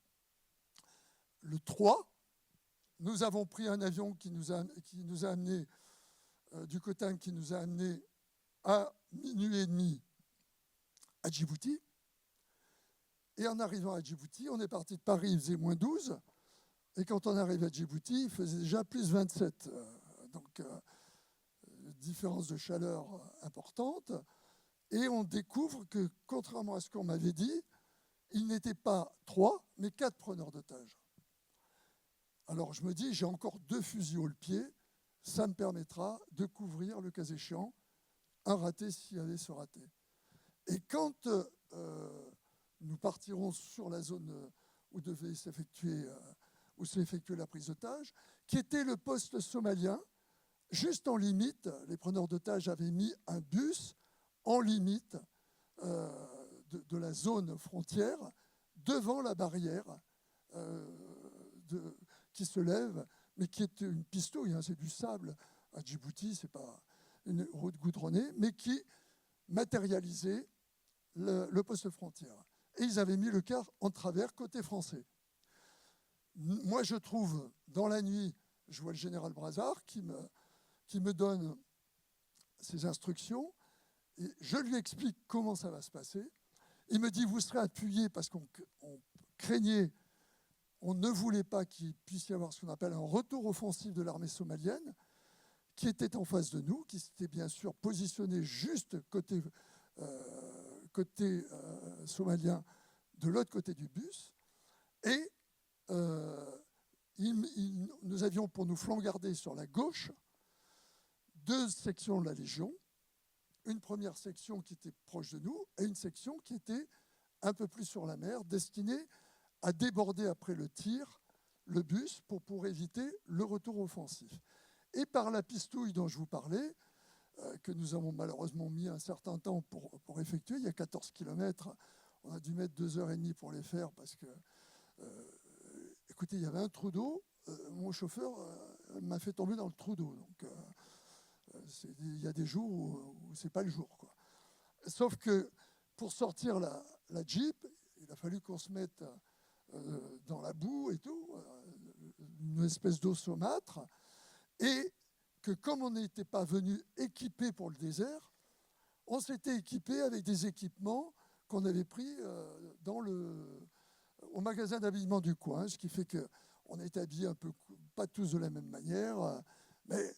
le 3. Nous avons pris un avion qui nous a amenés du Kotam, qui nous a amenés à minuit et demi à Djibouti. Et en arrivant à Djibouti, on est parti de Paris, il faisait moins 12. Et quand on arrive à Djibouti, il faisait déjà plus 27. Donc, différence de chaleur importante. Et on découvre que, contrairement à ce qu'on m'avait dit, il n'était pas 3, mais 4 preneurs d'otages. Alors je me dis, j'ai encore 2 fusils au pied, ça me permettra de couvrir, le cas échéant, un raté s'il y avait ce raté. Et quand nous partirons sur la zone où s'est effectuée la prise d'otage, qui était le poste somalien, juste en limite, les preneurs d'otages avaient mis un bus en limite de la zone frontière, devant la barrière qui se lève, mais qui est une pistouille, c'est du sable. À Djibouti, ce n'est pas une route goudronnée, mais qui matérialisait le poste frontière. Et ils avaient mis le car en travers, côté français. Moi, je trouve, dans la nuit, je vois le général Brazard qui me donne ses instructions, et je lui explique comment ça va se passer. Il me dit, vous serez appuyé parce qu'on craignait, on ne voulait pas qu'il puisse y avoir ce qu'on appelle un retour offensif de l'armée somalienne, qui était en face de nous, qui s'était bien sûr positionné juste côté somalien, de l'autre côté du bus. Et nous avions pour nous flancarder sur la gauche 2 sections de la Légion, une première section qui était proche de nous et une section qui était un peu plus sur la mer, destinée à déborder après le tir le bus pour éviter le retour offensif. Et par la pistouille dont je vous parlais, que nous avons malheureusement mis un certain temps pour effectuer, il y a 14 km, on a dû mettre 2h30 pour les faire parce que, écoutez, il y avait un trou d'eau, mon chauffeur m'a fait tomber dans le trou d'eau. Donc, il y a des jours où ce n'est pas le jour, quoi. Sauf que pour sortir la Jeep, il a fallu qu'on se mette dans la boue et tout, une espèce d'eau saumâtre, et que comme on n'était pas venu équipé pour le désert, on s'était équipé avec des équipements qu'on avait pris au magasin d'habillement du coin, ce qui fait qu'on est habillés un peu, pas tous de la même manière, mais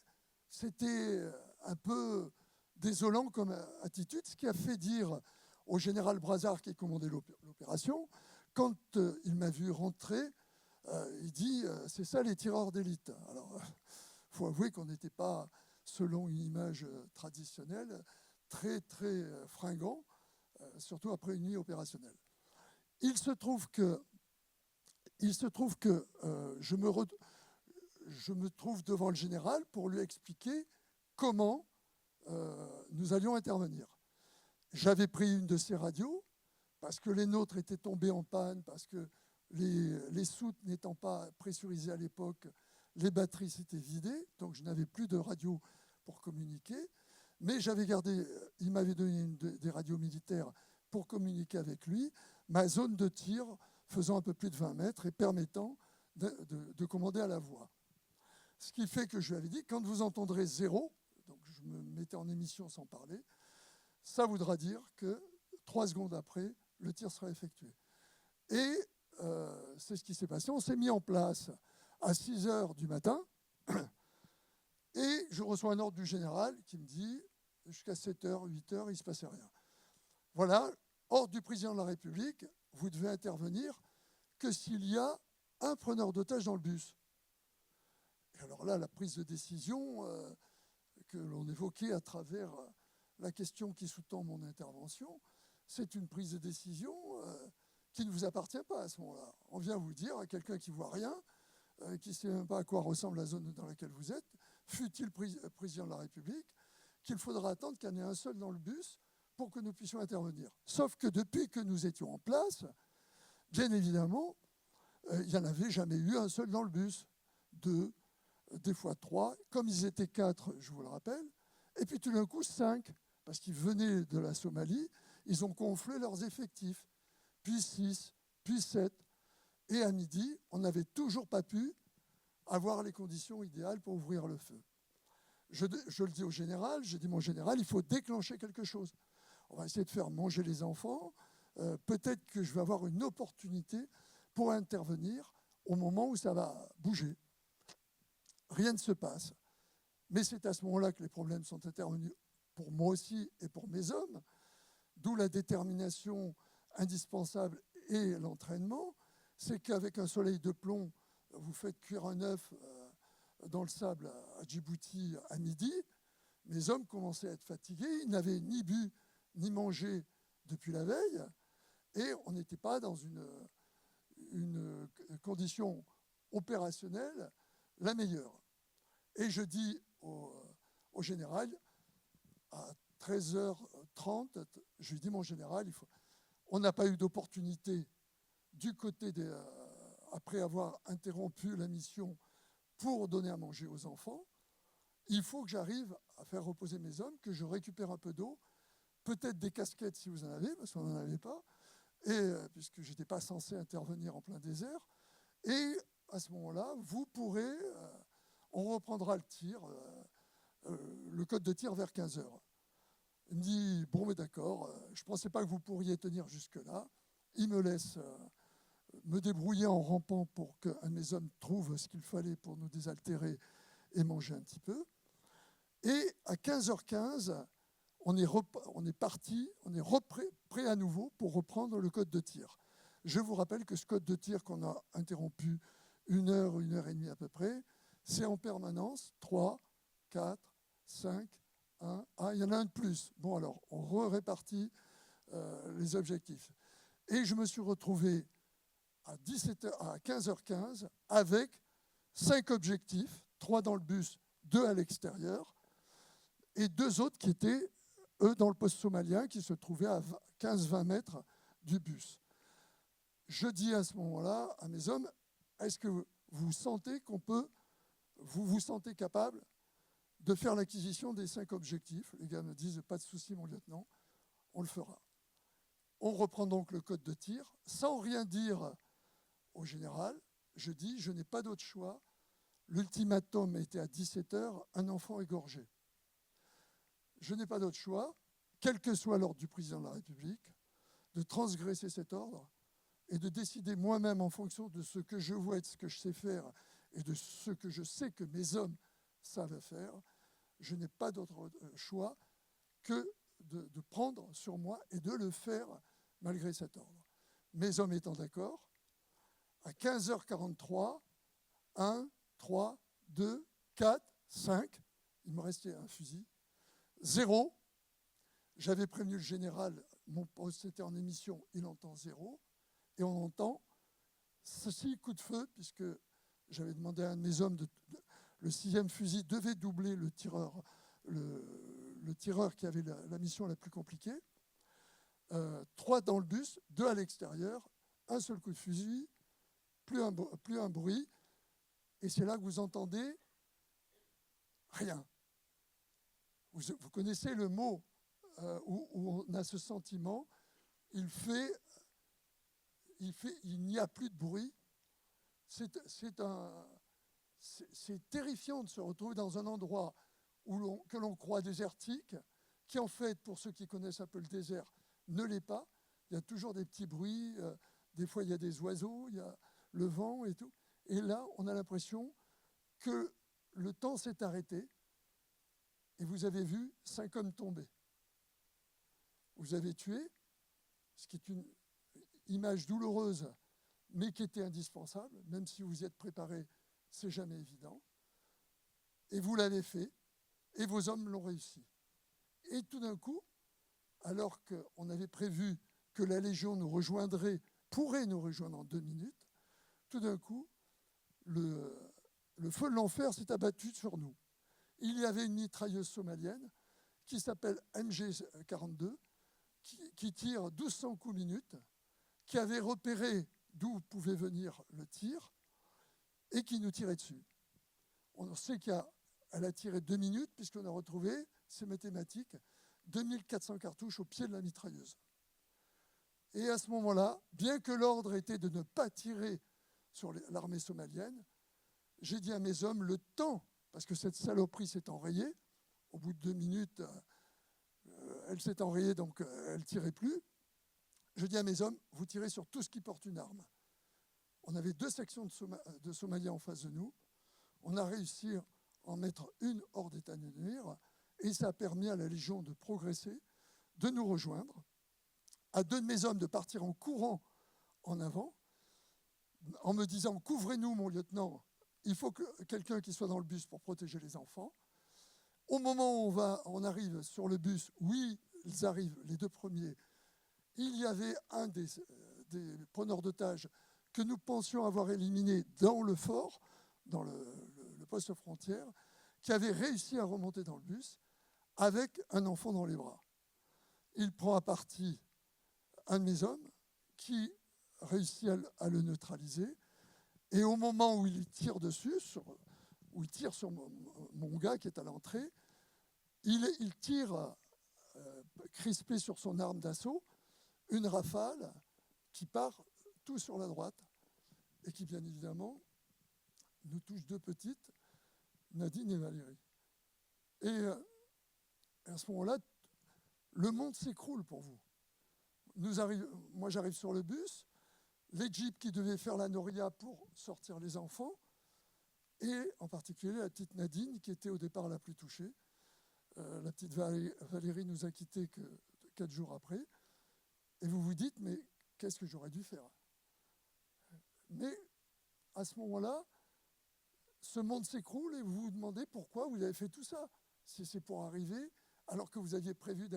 c'était un peu désolant comme attitude, ce qui a fait dire au général Brazard qui commandait l'opération, quand il m'a vu rentrer, il dit « c'est ça les tireurs d'élite ». Alors, il faut avouer qu'on n'était pas, selon une image traditionnelle, très, très fringant, surtout après une nuit opérationnelle. Il se trouve que je me trouve devant le général pour lui expliquer comment nous allions intervenir. J'avais pris une de ces radios parce que les nôtres étaient tombés en panne, parce que les soutes n'étant pas pressurisées à l'époque, les batteries s'étaient vidées, donc je n'avais plus de radio pour communiquer. Mais j'avais gardé, il m'avait donné des radios militaires pour communiquer avec lui, ma zone de tir faisant un peu plus de 20 mètres et permettant de commander à la voix. Ce qui fait que je lui avais dit, quand vous entendrez 0, donc je me mettais en émission sans parler, ça voudra dire que 3 secondes après, le tir sera effectué. Et c'est ce qui s'est passé. On s'est mis en place à 6 heures du matin et je reçois un ordre du général qui me dit jusqu'à 7 heures, 8 heures, il ne se passait rien. Voilà, ordre du président de la République, vous devez intervenir que s'il y a un preneur d'otage dans le bus. Et alors là, la prise de décision que l'on évoquait à travers la question qui sous-tend mon intervention, c'est une prise de décision qui ne vous appartient pas à ce moment-là. On vient vous dire à quelqu'un qui ne voit rien, qui ne sait même pas à quoi ressemble la zone dans laquelle vous êtes, fût-il président de la République, qu'il faudra attendre qu'il y en ait un seul dans le bus pour que nous puissions intervenir. Sauf que depuis que nous étions en place, bien évidemment, il n'y en avait jamais eu un seul dans le bus. 2, des fois 3, comme ils étaient 4, je vous le rappelle, et puis tout d'un coup 5, parce qu'ils venaient de la Somalie, ils ont gonflé leurs effectifs, puis 6, puis 7, et à midi, on n'avait toujours pas pu avoir les conditions idéales pour ouvrir le feu. Je le dis au général, j'ai dit mon général, il faut déclencher quelque chose. On va essayer de faire manger les enfants, peut-être que je vais avoir une opportunité pour intervenir au moment où ça va bouger. Rien ne se passe. Mais c'est à ce moment-là que les problèmes sont intervenus pour moi aussi et pour mes hommes, d'où la détermination indispensable et l'entraînement. C'est qu'avec un soleil de plomb, vous faites cuire un œuf dans le sable à Djibouti à midi. Mes hommes commençaient à être fatigués, ils n'avaient ni bu ni mangé depuis la veille, et on n'était pas dans une condition opérationnelle la meilleure. Et je dis au général, à 13h30, je lui dis, mon général, on n'a pas eu d'opportunité du côté après avoir interrompu la mission pour donner à manger aux enfants. Il faut que j'arrive à faire reposer mes hommes, que je récupère un peu d'eau, peut-être des casquettes si vous en avez, parce qu'on n'en avait pas, et, puisque je n'étais pas censé intervenir en plein désert. Et à ce moment-là, vous pourrez, on reprendra le tir, le code de tir vers 15h. Il me dit, bon, mais d'accord, je ne pensais pas que vous pourriez tenir jusque-là. Il me laisse me débrouiller en rampant pour qu'un de mes hommes trouve ce qu'il fallait pour nous désaltérer et manger un petit peu. Et à 15h15, on est parti, on est prêt à nouveau pour reprendre le code de tir. Je vous rappelle que ce code de tir qu'on a interrompu 1 heure et demie à peu près, c'est en permanence 3, 4, 5, 1. Ah, il y en a un de plus. Bon, alors, on répartit les objectifs. Et je me suis retrouvé à 15h15 avec 5 objectifs, 3 dans le bus, 2 à l'extérieur, et 2 autres qui étaient, eux, dans le poste somalien, qui se trouvaient à 15-20 mètres du bus. Je dis à ce moment-là à mes hommes, est-ce que vous sentez vous vous sentez capable de faire l'acquisition des 5 objectifs? Les gars me disent, pas de souci mon lieutenant, on le fera. On reprend donc le code de tir, sans rien dire au général. Je dis, je n'ai pas d'autre choix. L'ultimatum était à 17h, un enfant égorgé. Je n'ai pas d'autre choix, quel que soit l'ordre du président de la République, de transgresser cet ordre et de décider moi-même en fonction de ce que je vois et de ce que je sais faire et de ce que je sais que mes hommes savent faire. Je n'ai pas d'autre choix que de prendre sur moi et de le faire malgré cet ordre. Mes hommes étant d'accord, à 15h43, 1, 3, 2, 4, 5, il me restait un fusil, 0. J'avais prévenu le général, mon poste était en émission, il entend 0. Et on entend 6 coups de feu, puisque j'avais demandé à un de mes hommes, le 6e fusil devait doubler le tireur qui avait la mission la plus compliquée. 3 dans le bus, 2 à l'extérieur, un seul coup de fusil, plus un bruit, et c'est là que vous entendez rien. Vous connaissez le mot où on a ce sentiment, il n'y a plus de bruit. C'est terrifiant de se retrouver dans un endroit que l'on croit désertique, qui en fait, pour ceux qui connaissent un peu le désert, ne l'est pas. Il y a toujours des petits bruits, des fois il y a des oiseaux, il y a le vent et tout. Et là, on a l'impression que le temps s'est arrêté et vous avez vu 5 hommes tomber. Vous avez tué, ce qui est une image douloureuse, mais qui était indispensable, même si vous y êtes préparé, c'est jamais évident. Et vous l'avez fait, et vos hommes l'ont réussi. Et tout d'un coup, alors qu'on avait prévu que la Légion nous rejoindrait, pourrait nous rejoindre en 2 minutes, tout d'un coup, le feu de l'enfer s'est abattu sur nous. Il y avait une mitrailleuse somalienne qui s'appelle MG42, qui tire 1200 coups minutes, qui avait repéré d'où pouvait venir le tir et qui nous tirait dessus. On sait qu'elle a tiré 2 minutes, puisqu'on a retrouvé, c'est mathématique, 2400 cartouches au pied de la mitrailleuse. Et à ce moment-là, bien que l'ordre était de ne pas tirer sur l'armée somalienne, j'ai dit à mes hommes, le temps, parce que cette saloperie s'est enrayée, au bout de 2 minutes, elle s'est enrayée, donc elle ne tirait plus. Je dis à mes hommes, vous tirez sur tout ce qui porte une arme. On avait 2 sections de Somaliens en face de nous. On a réussi à en mettre une hors d'état de nuire, et ça a permis à la Légion de progresser, de nous rejoindre, à 2 de mes hommes de partir en courant en avant, en me disant, couvrez-nous mon lieutenant, il faut que quelqu'un qui soit dans le bus pour protéger les enfants. Au moment où on arrive sur le bus, oui, ils arrivent, les 2 premiers, il y avait un des preneurs d'otages que nous pensions avoir éliminé dans le fort, dans le poste frontière, qui avait réussi à remonter dans le bus avec un enfant dans les bras. Il prend à partie un de mes hommes qui réussit à le neutraliser. Et au moment où il tire dessus, où il tire sur mon gars qui est à l'entrée, il tire, crispé sur son arme d'assaut, une rafale qui part tout sur la droite et qui, bien évidemment, nous touche 2 petites, Nadine et Valérie. Et à ce moment-là, le monde s'écroule pour vous. Moi, j'arrive sur le bus, les jeeps qui devaient faire la noria pour sortir les enfants, et en particulier la petite Nadine, qui était au départ la plus touchée. La petite Valérie nous a quittés que 4 jours après. Et vous vous dites, mais qu'est-ce que j'aurais dû faire? Mais à ce moment-là, ce monde s'écroule et vous vous demandez pourquoi vous avez fait tout ça. Si c'est pour arriver, alors que vous aviez prévu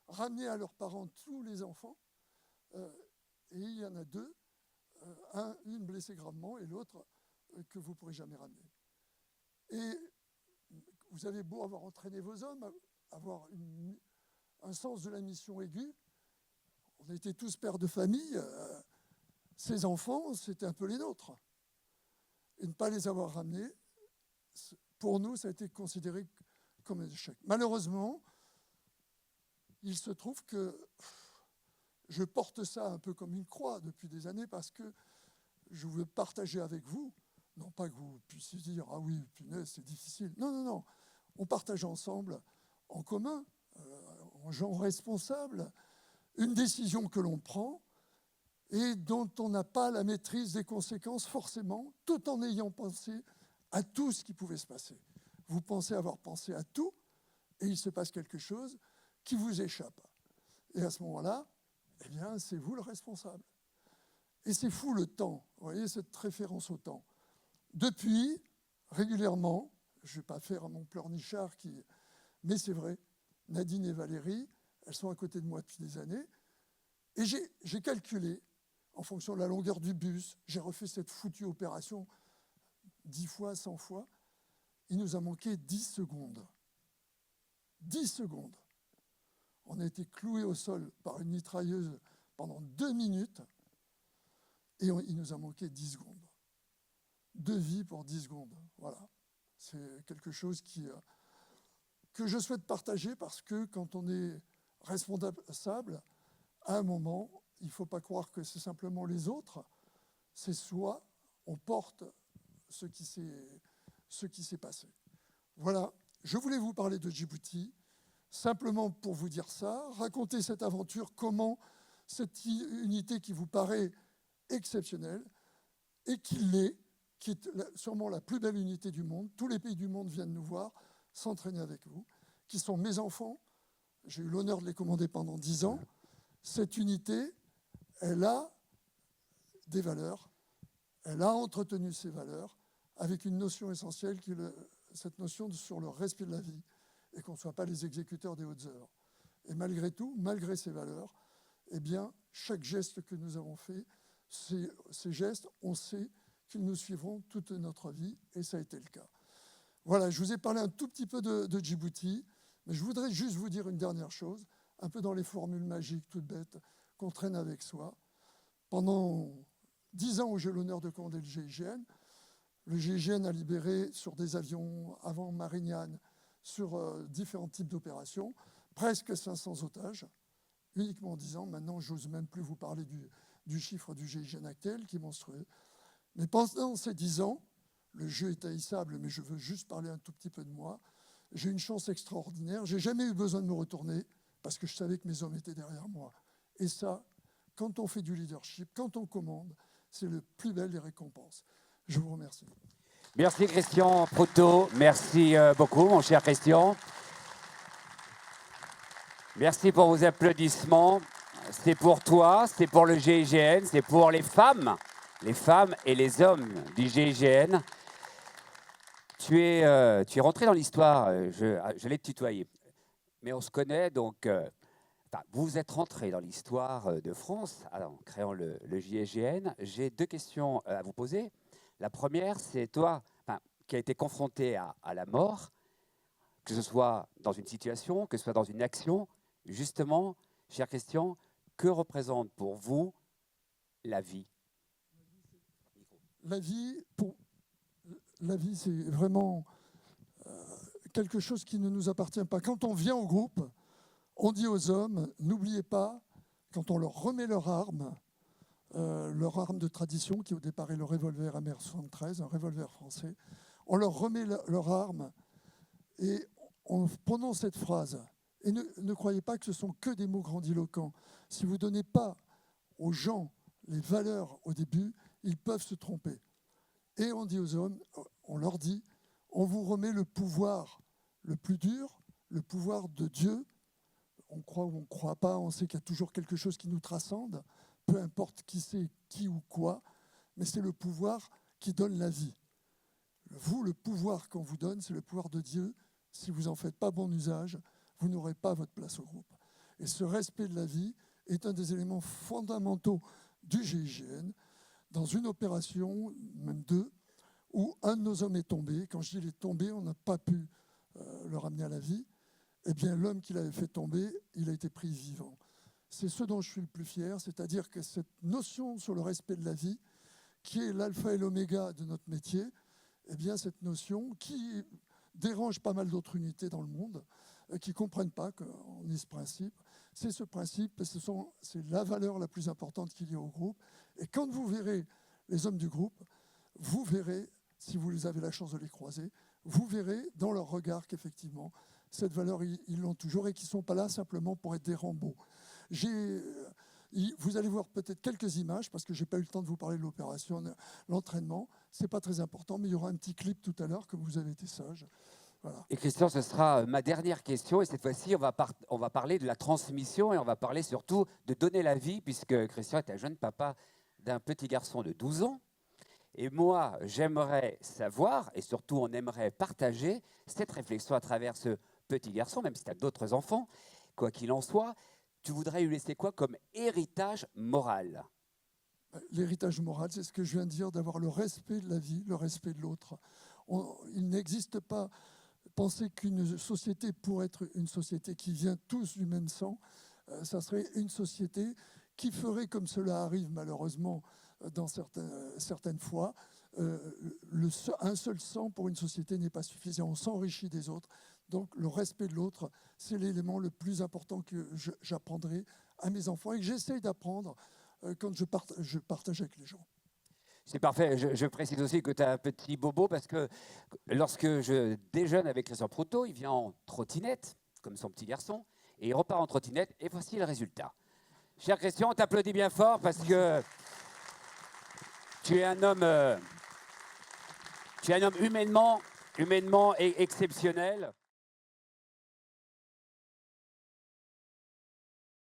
ramener à leurs parents tous les enfants, et il y en a 2, une blessée gravement et l'autre que vous ne pourrez jamais ramener. Et vous avez beau avoir entraîné vos hommes, avoir un sens de la mission aigu, on était tous pères de famille, ces enfants, c'était un peu les nôtres. Et ne pas les avoir ramenés, pour nous, ça a été considéré comme un échec. Malheureusement, il se trouve que je porte ça un peu comme une croix depuis des années parce que je veux partager avec vous, non pas que vous puissiez dire « Ah oui, punaise, c'est difficile ». Non, non, non. On partage ensemble, en commun, en gens responsables, une décision que l'on prend et dont on n'a pas la maîtrise des conséquences forcément, tout en ayant pensé à tout ce qui pouvait se passer. Vous pensez avoir pensé à tout, et il se passe quelque chose qui vous échappe. Et à ce moment-là, eh bien, c'est vous le responsable. Et c'est fou le temps, vous voyez, cette référence au temps. Depuis, régulièrement, je ne vais pas faire mon pleurnichard, mais c'est vrai, Nadine et Valérie, elles sont à côté de moi depuis des années, et j'ai calculé, en fonction de la longueur du bus, j'ai refait cette foutue opération 10 fois, 100 fois, il nous a manqué 10 secondes. 10 secondes. On a été cloués au sol par une mitrailleuse pendant 2 minutes, et il nous a manqué 10 secondes. 2 vies pour 10 secondes. Voilà. C'est quelque chose que je souhaite partager parce que quand on est responsable, à un moment, il ne faut pas croire que c'est simplement les autres, c'est soi, on porte ce qui s'est passé. Voilà, je voulais vous parler de Djibouti, simplement pour vous dire ça, raconter cette aventure, comment cette unité qui vous paraît exceptionnelle, et qui est sûrement la plus belle unité du monde, tous les pays du monde viennent nous voir, s'entraîner avec vous, qui sont mes enfants, j'ai eu l'honneur de les commander pendant 10 ans. Cette unité, elle a des valeurs, elle a entretenu ces valeurs avec une notion essentielle qui est cette notion sur le respect de la vie et qu'on ne soit pas les exécuteurs des hautes œuvres. Et malgré tout, malgré ces valeurs, eh bien, chaque geste que nous avons fait, ces gestes, on sait qu'ils nous suivront toute notre vie, et ça a été le cas. Voilà, je vous ai parlé un tout petit peu de Djibouti, mais je voudrais juste vous dire une dernière chose, un peu dans les formules magiques toutes bêtes qu'on traîne avec soi. Pendant 10 ans où j'ai l'honneur de commander le GIGN a libéré sur des avions avant Marignane, sur différents types d'opérations, presque 500 otages, uniquement en 10 ans. Maintenant, je n'ose même plus vous parler du chiffre du GIGN actuel, qui est monstrueux. Mais pendant ces 10 ans, le jeu est haïssable, mais je veux juste parler un tout petit peu de moi. J'ai une chance extraordinaire. Je n'ai jamais eu besoin de me retourner parce que je savais que mes hommes étaient derrière moi. Et ça, quand on fait du leadership, quand on commande, c'est le plus bel des récompenses. Je vous remercie. Merci Christian Proutot. Merci beaucoup, mon cher Christian. Merci pour vos applaudissements. C'est pour toi, c'est pour le GIGN, c'est pour les femmes et les hommes du GIGN. Tu es rentré dans l'histoire, je l'ai tutoyé, mais on se connaît, donc vous êtes rentré dans l'histoire de France en créant le GIGN. J'ai 2 questions à vous poser. La première, c'est toi qui as été confronté à la mort, que ce soit dans une situation, que ce soit dans une action. Justement, cher Christian, que représente pour vous la vie ? La vie, c'est vraiment quelque chose qui ne nous appartient pas. Quand on vient au groupe, on dit aux hommes, n'oubliez pas, quand on leur remet leur arme de tradition, qui au départ est le revolver AR-73, un revolver français, on leur remet leur arme et on prononce cette phrase. Et ne croyez pas que ce sont que des mots grandiloquents. Si vous ne donnez pas aux gens les valeurs au début, ils peuvent se tromper. Et on dit aux hommes, on leur dit, on vous remet le pouvoir le plus dur, le pouvoir de Dieu. On croit ou on ne croit pas, on sait qu'il y a toujours quelque chose qui nous transcende, peu importe qui c'est, qui ou quoi, mais c'est le pouvoir qui donne la vie. Vous, le pouvoir qu'on vous donne, c'est le pouvoir de Dieu. Si vous n'en faites pas bon usage, vous n'aurez pas votre place au groupe. Et ce respect de la vie est un des éléments fondamentaux du GIGN, dans une opération, même 2, où un de nos hommes est tombé. Quand je dis il est tombé, on n'a pas pu le ramener à la vie. Eh bien, l'homme qui l'avait fait tomber, il a été pris vivant. C'est ce dont je suis le plus fier, c'est-à-dire que cette notion sur le respect de la vie, qui est l'alpha et l'oméga de notre métier, eh bien, cette notion qui dérange pas mal d'autres unités dans le monde, qui ne comprennent pas qu'on ait ce principe. C'est ce principe, c'est la valeur la plus importante qu'il y a au groupe. Et quand vous verrez les hommes du groupe, vous verrez, si vous avez la chance de les croiser, vous verrez dans leur regard qu'effectivement, cette valeur, ils l'ont toujours et qu'ils ne sont pas là simplement pour être des Rambo. Vous allez voir peut-être quelques images, parce que je n'ai pas eu le temps de vous parler de l'opération, l'entraînement. Ce n'est pas très important, mais il y aura un petit clip tout à l'heure, comme vous avez été sage. Voilà. Et Christian, ce sera ma dernière question. Et cette fois-ci, on va parler de la transmission et on va parler surtout de donner la vie, puisque Christian est un jeune papa d'un petit garçon de 12 ans. Et moi, j'aimerais savoir, et surtout on aimerait partager cette réflexion à travers ce petit garçon, même si tu as d'autres enfants, quoi qu'il en soit, tu voudrais lui laisser quoi comme héritage moral ? L'héritage moral, c'est ce que je viens de dire, d'avoir le respect de la vie, le respect de l'autre. Il n'existe pas. Penser qu'une société pourrait être une société qui vient tous du même sang, ça serait une société qui ferait, comme cela arrive malheureusement dans certaines fois, un seul sang pour une société n'est pas suffisant. On s'enrichit des autres. Donc le respect de l'autre, c'est l'élément le plus important que j'apprendrai à mes enfants et que j'essaye d'apprendre quand je partage avec les gens. C'est parfait. Je précise aussi que tu as un petit bobo parce que lorsque je déjeune avec Christian Proutot, il vient en trottinette, comme son petit garçon, et il repart en trottinette, et voici le résultat. Cher Christian, on t'applaudit bien fort parce que tu es un homme humainement exceptionnel.